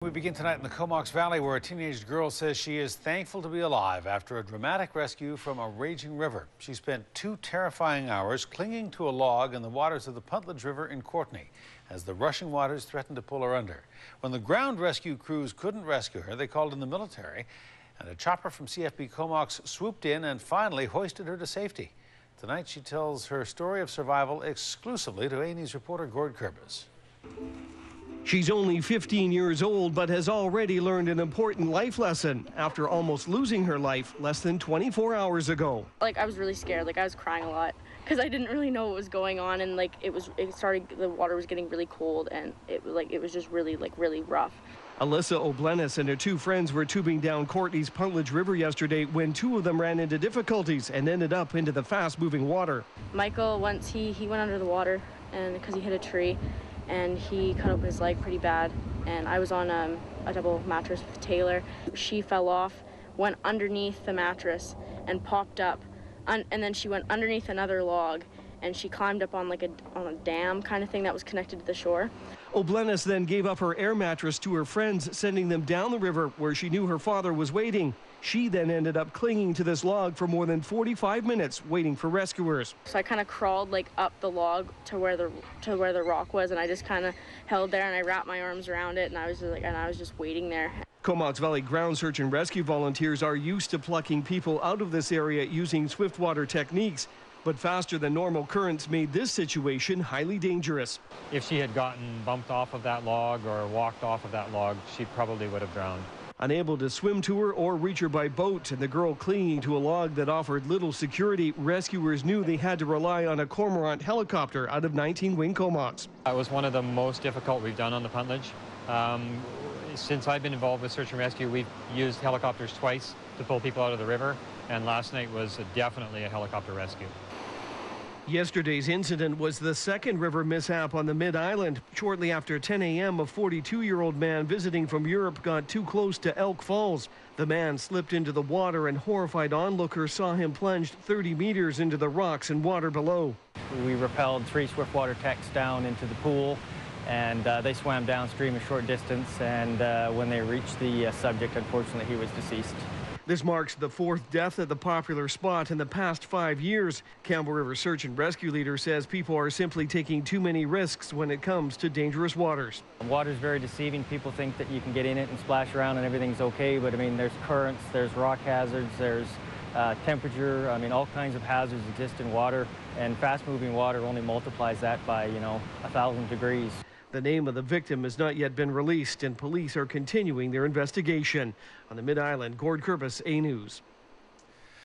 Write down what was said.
We begin tonight in the Comox Valley, where a teenage girl says she is thankful to be alive after a dramatic rescue from a raging river. She spent 2 terrifying hours clinging to a log in the waters of the Puntledge River in Courtenay as the rushing waters threatened to pull her under. When the ground rescue crews couldn't rescue her, they called in the military, and a chopper from CFB Comox swooped in and finally hoisted her to safety. Tonight she tells her story of survival exclusively to A&E's reporter Gord Kurbis. She's only 15 years old, but has already learned an important life lesson after almost losing her life less than 24 hours ago. I was really scared. I was crying a lot because I didn't really know what was going on, and the water was getting really cold, and it was just really rough. Alyssa O'Blennis and her 2 friends were tubing down Courtenay's Puntledge River yesterday when 2 of them ran into difficulties and ended up into the fast-moving water. Michael, once he went under the water and because he hit a tree, and he cut open his leg pretty bad. And I was on a double mattress with Taylor. She fell off, went underneath the mattress, and popped up. And then she went underneath another log, and she climbed up on on a dam kind of thing that was connected to the shore. O'Blennis then gave up her air mattress to her friends, sending them down the river where she knew her father was waiting. She then ended up clinging to this log for more than 45 minutes, waiting for rescuers. So I kind of crawled up the log to where the rock was, and I just kind of held there, and I wrapped my arms around it, and I was just waiting there. Comox Valley ground search and rescue volunteers are used to plucking people out of this area using swift water techniques, but faster than normal currents made this situation highly dangerous. If she had gotten bumped off of that log or walked off of that log, she probably would have drowned. Unable to swim to her or reach her by boat, and the girl clinging to a log that offered little security, rescuers knew they had to rely on a Cormorant helicopter out of 19-wing Comox. It was one of the most difficult we've done on the Puntledge. Since I've been involved with search and rescue, we've used helicopters twice to pull people out of the river, and last night was definitely a helicopter rescue. Yesterday's incident was the second river mishap on the Mid-Island. Shortly after 10 a.m., a 42-year-old man visiting from Europe got too close to Elk Falls. The man slipped into the water, and horrified onlookers saw him plunged 30 meters into the rocks and water below. We rappelled 3 swiftwater techs down into the pool, and they swam downstream a short distance, and when they reached the subject, unfortunately, he was deceased. This marks the 4th death at the popular spot in the past 5 years. Campbell River search and rescue leader says people are simply taking too many risks when it comes to dangerous waters. Water is very deceiving. People think that you can get in it and splash around and everything's okay, but I mean, there's currents, there's rock hazards, there's temperature. I mean, all kinds of hazards exist in water, and fast-moving water only multiplies that by, 1,000 degrees. The name of the victim has not yet been released, and police are continuing their investigation. On the Mid-Island, Gord Kurbis, A News.